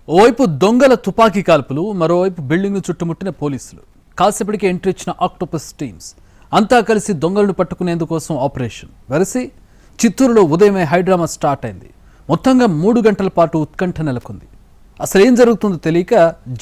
ఓవైపు దొంగల తుపాకీ కాల్పులు, మరోవైపు బిల్డింగ్ను చుట్టుముట్టిన పోలీసులు. కాసేపటికి ఎంట్రీ ఇచ్చిన ఆక్టోపస్ టీమ్స్ అంతా కలిసి దొంగలను పట్టుకునేందుకోసం ఆపరేషన్ వెరసి చిత్తూరులో ఉదయమే హైడ్రామా స్టార్ట్ అయింది. మొత్తంగా 3 గంటల పాటు ఉత్కంఠ నెలకొంది. అసలేం జరుగుతుందో తెలియక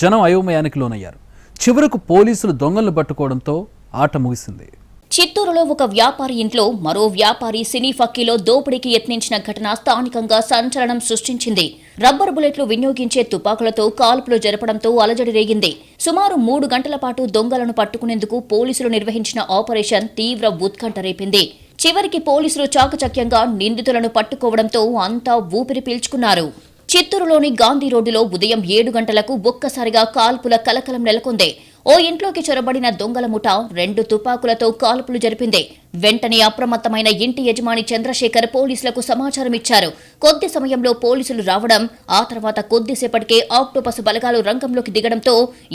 జనం అయోమయానికి లోనయ్యారు. చివరకు పోలీసులు దొంగలను పట్టుకోవడంతో ఆట ముగిసింది. చిత్తూరులో ఒక వ్యాపారి ఇంట్లో మరో వ్యాపారి సినీ ఫక్కీలో దోపిడీకి యత్నించిన ఘటన స్థానికంగా సంచలనం సృష్టించింది. రబ్బర్ బుల్లెట్లు వినియోగించే తుపాకులతో కాల్పులు జరపడంతో అలజడి రేగింది. సుమారు 3 గంటల పాటు దొంగలను పట్టుకునేందుకు పోలీసులు నిర్వహించిన ఆపరేషన్ తీవ్ర ఉత్కంఠ రేపింది. చివరికి పోలీసులు చాకచక్యంగా నిందితులను పట్టుకోవడంతో అంతా ఊపిరి పీల్చుకున్నారు. చిత్తూరులోని గాంధీ రోడ్డులో ఉదయం 7 గంటలకు ఒక్కసారిగా కాల్పుల కలకలం నెలకొంది. ఓ ఇంట్లోకి చొరబడిన దొంగల ముఠ 2 తుపాకులతో కాల్పులు జరిపింది. వెంటనే అప్రమత్తమైన ఇంటి యజమాని చంద్రశేఖర్ పోలీసులకు సమాచారం ఇచ్చారు. కొద్ది సమయంలో పోలీసులు రావడం, ఆ తర్వాత కొద్దిసేపటికే ఆక్టోపస్ బలగాలు రంగంలోకి దిగడంతో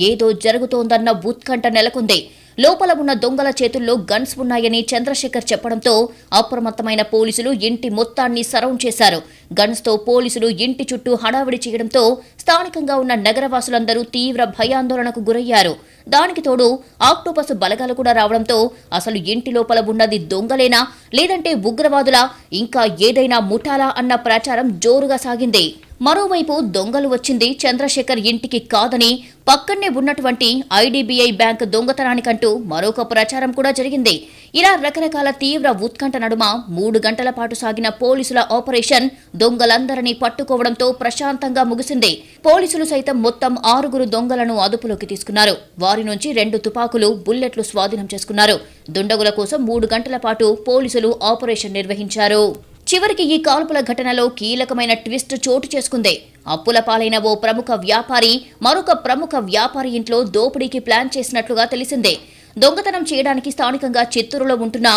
ఏదో జరుగుతోందన్న ఉత్కంఠ నెలకొంది. లోపల ఉన్న దొంగల చేతుల్లో గన్స్ ఉన్నాయని చంద్రశేఖర్ చెప్పడంతో అప్రమత్తమైన పోలీసులు ఇంటి మొత్తాన్ని సరౌండ్ చేశారు. గన్స్ తో పోలీసులు ఇంటి చుట్టూ హడావిడి చేయడంతో స్థానికంగా ఉన్న నగరవాసులందరూ తీవ్ర భయాందోళనకు గురయ్యారు. దానికి తోడు ఆక్టోపస్ బలగాలు కూడా రావడంతో అసలు ఇంటి లోపల ఉన్నది దొంగలేనా, లేదంటే ఉగ్రవాదులా, ఇంకా ఏదైనా ముఠాలా అన్న ప్రచారం జోరుగా సాగింది. మరోవైపు దొంగలు వచ్చింది చంద్రశేఖర్ ఇంటికి కాదని, పక్కనే ఉన్నటువంటి ఐడీబీఐ బ్యాంక్ దొంగతనానికంటూ మరొక ప్రచారం కూడా జరిగింది. ఇలా రకరకాల తీవ్ర ఉత్కంఠ నడుమ 3 గంటల పాటు సాగిన పోలీసుల ఆపరేషన్ దొంగలందరినీ పట్టుకోవడంతో ప్రశాంతంగా ముగిసింది. పోలీసులు సైతం మొత్తం 6 దొంగలను అదుపులోకి తీసుకున్నారు. వారి నుంచి 2 తుపాకులు, బుల్లెట్లు స్వాధీనం చేసుకున్నారు. దుండగుల కోసం 3 గంటల పాటు పోలీసులు ఆపరేషన్ నిర్వహించారు. చివరికి ఈ కాల్పుల ఘటనలో కీలకమైన ట్విస్ట్ చోటు చేసుకుంది. అప్పుల పాలైన ఓ ప్రముఖ వ్యాపారి మరొక ప్రముఖ వ్యాపారి ఇంట్లో దోపిడీకి ప్లాన్ చేసినట్లుగా తెలిసిందే. దొంగతనం చేయడానికి స్థానికంగా చిత్తూరులో ఉంటున్న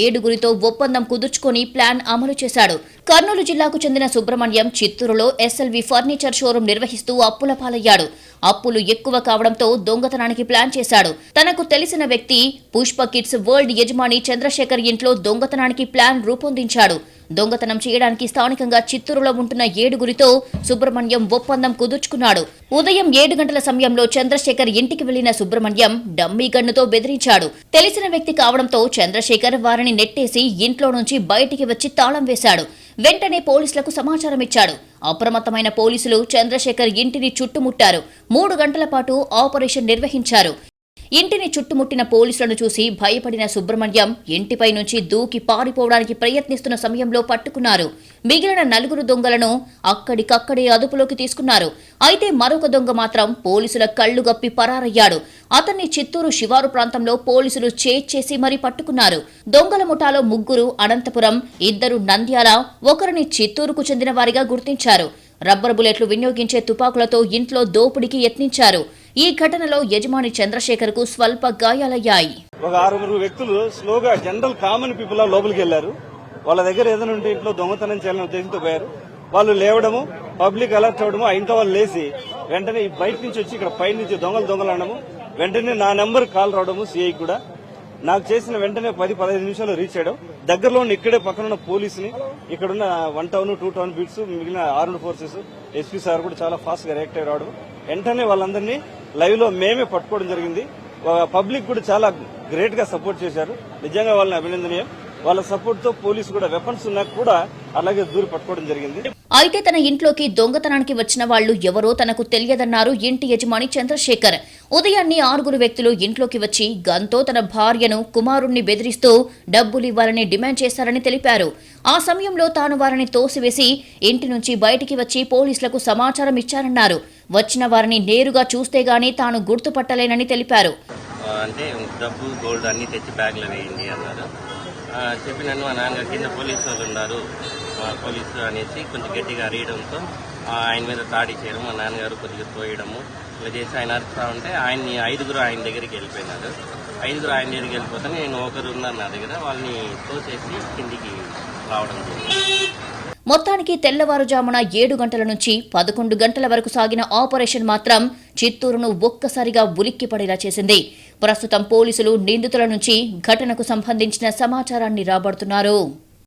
7 ఒప్పందం కుదుర్చుకొని ప్లాన్ అమలు చేశాడు. కర్నూలు జిల్లాకు చెందిన సుబ్రహ్మణ్యం చిత్తూరులో ఎస్ఎల్వి ఫర్నిచర్ షోరూం నిర్వహిస్తూ అప్పుల పాలయ్యాడు. అప్పులు ఎక్కువ కావడంతో దొంగతనానికి ప్లాన్ చేశాడు. తనకు తెలిసిన వ్యక్తి పుష్ప కిడ్స్ వరల్డ్ యజమాని చంద్రశేఖర్ ఇంట్లో దొంగతనానికి ప్లాన్ రూపొందించాడు. దొంగతనం చేయడానికి స్థానికంగా చిత్తూరులో ఉంటున్న 7 సుబ్రహ్మణ్యం ఒప్పందం కుదుర్చుకున్నాడు. ఉదయం 7 గంటల సమయంలో చంద్రశేఖర్ ఇంటికి వెళ్లిన సుబ్రహ్మణ్యం డమ్మీ గన్నుతో బెదిరించాడు. తెలిసిన వ్యక్తి కావడంతో చంద్రశేఖర్ వారిని నెట్టేసి ఇంట్లో నుంచి బయటికి వచ్చి తాళం వేశాడు. వెంటనే పోలీసులకు సమాచారం ఇచ్చాడు. అప్రమత్తమైన పోలీసులు చంద్రశేఖర్ ఇంటిని చుట్టుముట్టారు. 3 గంటల పాటు ఆపరేషన్ నిర్వహించారు. ఇంటిని చుట్టుముట్టిన పోలీసులను చూసి భయపడిన సుబ్రహ్మణ్యం ఇంటిపై నుంచి దూకి పారిపోవడానికి ప్రయత్నిస్తున్న సమయంలో పట్టుకున్నారు. మిగిలిన 4 దొంగలను అక్కడికక్కడే అదుపులోకి తీసుకున్నారు. అయితే మరొక దొంగ మాత్రం పోలీసుల కళ్లు గప్పి పరారయ్యాడు. అతన్ని చిత్తూరు శివారు ప్రాంతంలో పోలీసులు చేసి మరీ పట్టుకున్నారు. దొంగల ముఠాలో 3 అనంతపురం, 2 నంద్యాల, ఒకరిని చిత్తూరుకు చెందిన వారిగా గుర్తించారు. రబ్బర్ బుల్లెట్లు వినియోగించే తుపాకులతో ఇంట్లో దోపిడీకి యత్నించారు. ఈ ఘటనలో యజమాని చంద్రశేఖర్ కు స్వల్ప గాయాలయ్యాయి. ఒక 6 వ్యక్తులు స్లోగా జనరల్ కామన్ పీపుల్ లోపలికి వెళ్లారు. వాళ్ళ దగ్గర ఏదైనా ఉంటే ఇంట్లో దొంగతనం చేయాలని ఉద్దేశంతో పోయారు. వాళ్ళు లేవడము, పబ్లిక్ అలర్ట్ అవడము, ఆ ఇంట్లో వాళ్ళు లేచి వెంటనే బయట నుంచి వచ్చి ఇక్కడ పై నుంచి దొంగలు అనడము, వెంటనే నా నెంబర్ కాల్ రావడము, సిఐ కూడా నాకు చేసిన వెంటనే 10-15 నిమిషాలు రీచ్ అయ్యడం. దగ్గరలో ఇక్కడే పక్కన పోలీసుని, ఇక్కడున్న 1 టౌన్ 2 టౌన్ బీట్స్, మిగిలిన ఆర్మ్డ్ ఫోర్సెస్, ఎస్పీ సార్ కూడా చాలా ఫాస్ట్ గా రియాక్ట్ అయ్యి రావడం. వెంటనే వాళ్ళందరినీ లైవ్ లో మేమే పట్టుకోవడం జరిగింది. పబ్లిక్ కూడా చాలా గ్రేట్ గా సపోర్ట్ చేశారు. నిజంగా వాళ్ళని అభినందనీయం. వాళ్ళ సపోర్ట్ తో పోలీసు కూడా వెపన్స్ ఉన్నా కూడా అలాగే దూరి పట్టుకోవడం జరిగింది. అయితే తన ఇంట్లోకి దొంగతనానికి వచ్చిన వాళ్లు ఎవరో తనకు తెలియదన్నారు ఇంటి యజమాని చంద్రశేఖర్. ఉదయాన్నే 6 వ్యక్తులు ఇంట్లోకి వచ్చి గన్తో తన భార్యను, కుమారుణ్ణి బెదిరిస్తూ డబ్బులు ఇవ్వాలని డిమాండ్ చేశారని తెలిపారు. ఆ సమయంలో తాను వారిని తోసివేసి ఇంటి నుంచి బయటికి వచ్చి పోలీసులకు సమాచారం ఇచ్చారన్నారు. వచ్చిన వారిని నేరుగా చూస్తే గానీ తాను గుర్తుపట్టలేనని తెలిపారు. అంటే డబ్బు, గోల్డ్ అన్ని తెచ్చి బ్యాగ్లో వేయండి అన్నారు. చెప్పినాను. మా నాన్నగారు కింద పోలీసు వాళ్ళు ఉన్నారు, పోలీసు అనేసి కొంచెం గట్టిగా అరియడంతో ఆయన మీద దాడి చేయడం, మా నాన్నగారు కొద్దిగా తోయడము ఇలా చేసి ఆయన అరుస్తా ఉంటే ఆయన్ని 5 ఆయన దగ్గరికి వెళ్ళిపోయినారు. 5 ఆయన దగ్గరికి వెళ్ళిపోతే నేను ఒకరు ఉన్నారు నా దగ్గర, వాళ్ళని తోసేసి కిందికి రావడం జరిగింది. మొత్తానికి తెల్లవారుజామున 7 గంటల నుంచి 11 గంటల వరకు సాగిన ఆపరేషన్ మాత్రం చిత్తూరును ఒక్కసారిగా ఉలిక్కిపడేలా చేసింది. ప్రస్తుతం పోలీసులు నిందితుల నుంచి ఘటనకు సంబంధించిన సమాచారాన్ని రాబడుతున్నారు.